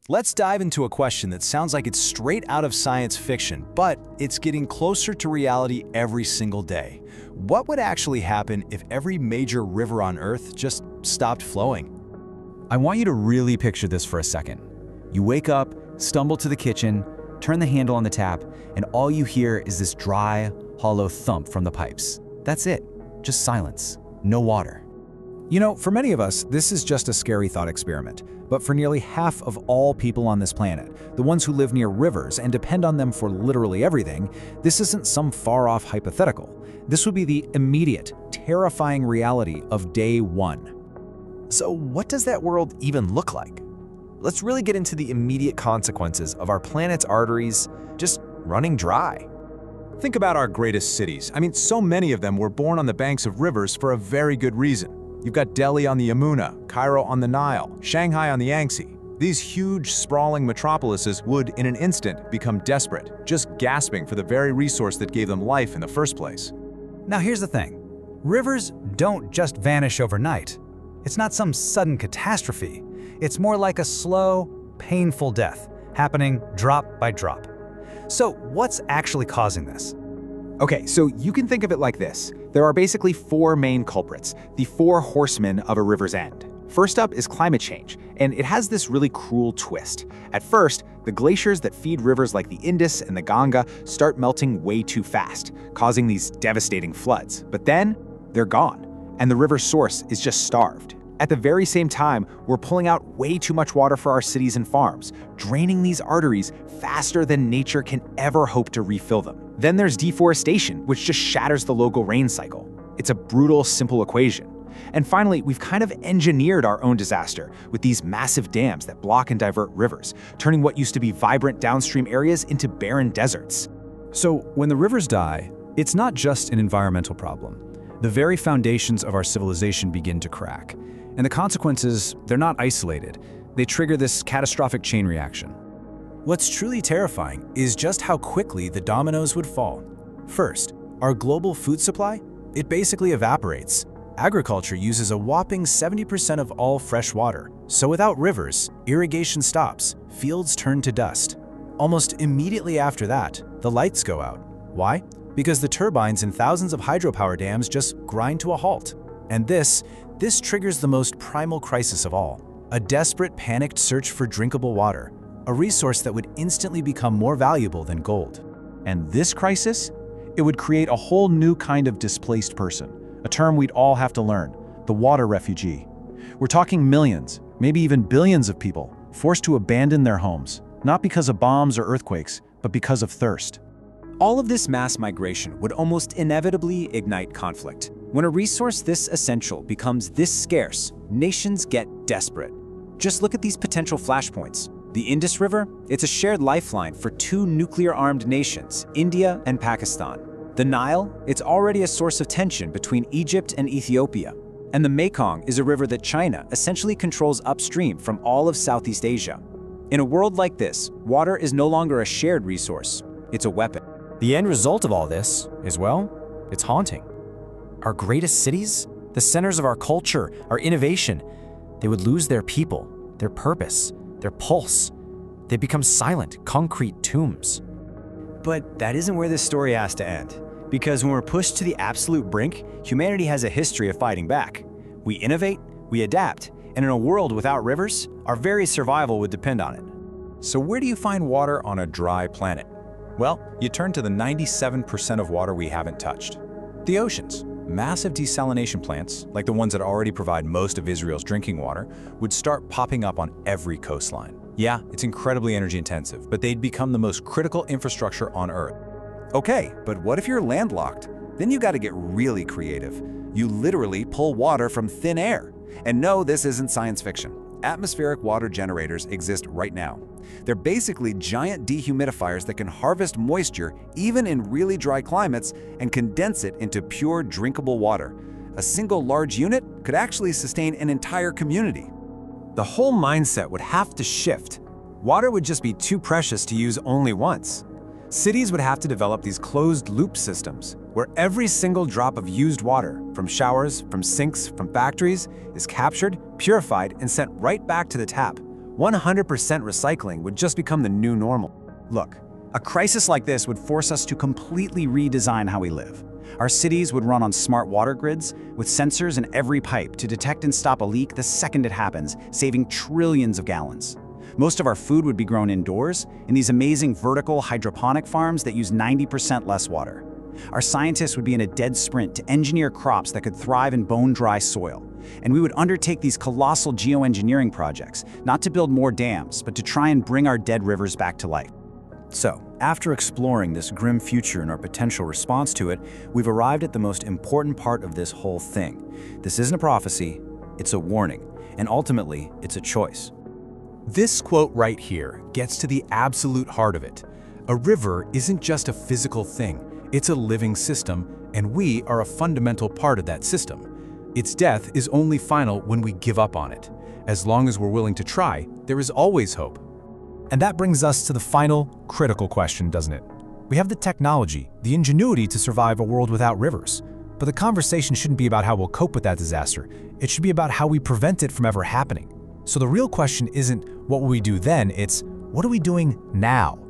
Let's dive into a question that sounds like it's straight out of science fiction, but it's getting closer to reality every single day. What would actually happen if every major river on Earth just stopped flowing? I want you to really picture this for a second. You wake up, stumble to the kitchen, turn the handle on the tap, and all you hear is this dry, hollow thump from the pipes. That's it. Just silence. No water. You know, for many of us, this is just a scary thought experiment. But for nearly half of all people on this planet, the ones who live near rivers and depend on them for literally everything, this isn't some far-off hypothetical. This would be the immediate, terrifying reality of day one. So what does that world even look like? Let's really get into the immediate consequences of our planet's arteries just running dry. Think about our greatest cities. I mean, so many of them were born on the banks of rivers for a very good reason. You've got Delhi on the Yamuna, Cairo on the Nile, Shanghai on the Yangtze. These huge, sprawling metropolises would, in an instant, become desperate, just gasping for the very resource that gave them life in the first place. Now here's the thing. Rivers don't just vanish overnight. It's not some sudden catastrophe. It's more like a slow, painful death, happening drop by drop. So what's actually causing this? Okay, so you can think of it like this. There are basically four main culprits, the four horsemen of a river's end. First up is climate change, and it has this really cruel twist. At first, the glaciers that feed rivers like the Indus and the Ganga start melting way too fast, causing these devastating floods. But then, they're gone, and the river's source is just starved. At the very same time, we're pulling out way too much water for our cities and farms, draining these arteries faster than nature can ever hope to refill them. Then there's deforestation, which just shatters the local rain cycle. It's a brutal, simple equation. And finally, we've kind of engineered our own disaster with these massive dams that block and divert rivers, turning what used to be vibrant downstream areas into barren deserts. So when the rivers die, it's not just an environmental problem. The very foundations of our civilization begin to crack. And the consequences, they're not isolated. They trigger this catastrophic chain reaction. What's truly terrifying is just how quickly the dominoes would fall. First, our global food supply, it basically evaporates. Agriculture uses a whopping 70% of all fresh water. So without rivers, irrigation stops, fields turn to dust. Almost immediately after that, the lights go out. Why? Because the turbines in thousands of hydropower dams just grind to a halt. And this triggers the most primal crisis of all, a desperate, panicked search for drinkable water, a resource that would instantly become more valuable than gold. And this crisis, it would create a whole new kind of displaced person, a term we'd all have to learn, the water refugee. We're talking millions, maybe even billions of people, forced to abandon their homes, not because of bombs or earthquakes, but because of thirst. All of this mass migration would almost inevitably ignite conflict. When a resource this essential becomes this scarce, nations get desperate. Just look at these potential flashpoints. The Indus River, it's a shared lifeline for two nuclear-armed nations, India and Pakistan. The Nile, it's already a source of tension between Egypt and Ethiopia. And the Mekong is a river that China essentially controls upstream from all of Southeast Asia. In a world like this, water is no longer a shared resource, it's a weapon. The end result of all this is, well, it's haunting. Our greatest cities, the centers of our culture, our innovation, they would lose their people, their purpose, their pulse. They become silent, concrete tombs. But that isn't where this story has to end. Because when we're pushed to the absolute brink, humanity has a history of fighting back. We innovate, we adapt, and in a world without rivers, our very survival would depend on it. So where do you find water on a dry planet? Well, you turn to the 97% of water we haven't touched. The oceans. Massive desalination plants, like the ones that already provide most of Israel's drinking water, would start popping up on every coastline. Yeah, it's incredibly energy intensive, but they'd become the most critical infrastructure on Earth. Okay, but what if you're landlocked? Then you gotta get really creative. You literally pull water from thin air. And no, this isn't science fiction. Atmospheric water generators exist right now. They're basically giant dehumidifiers that can harvest moisture even in really dry climates and condense it into pure drinkable water. A single large unit could actually sustain an entire community. The whole mindset would have to shift. Water would just be too precious to use only once. Cities would have to develop these closed-loop systems, where every single drop of used water, from showers, from sinks, from factories, is captured, purified, and sent right back to the tap, 100% recycling would just become the new normal. Look, a crisis like this would force us to completely redesign how we live. Our cities would run on smart water grids with sensors in every pipe to detect and stop a leak the second it happens, saving trillions of gallons. Most of our food would be grown indoors in these amazing vertical hydroponic farms that use 90% less water. Our scientists would be in a dead sprint to engineer crops that could thrive in bone-dry soil. And we would undertake these colossal geoengineering projects, not to build more dams, but to try and bring our dead rivers back to life. So, after exploring this grim future and our potential response to it, we've arrived at the most important part of this whole thing. This isn't a prophecy, it's a warning, and ultimately, it's a choice. This quote right here gets to the absolute heart of it. A river isn't just a physical thing, it's a living system, and we are a fundamental part of that system. Its death is only final when we give up on it. As long as we're willing to try, there is always hope. And that brings us to the final, critical question, doesn't it? We have the technology, the ingenuity to survive a world without rivers. But the conversation shouldn't be about how we'll cope with that disaster. It should be about how we prevent it from ever happening. So the real question isn't what will we do then, it's what are we doing now?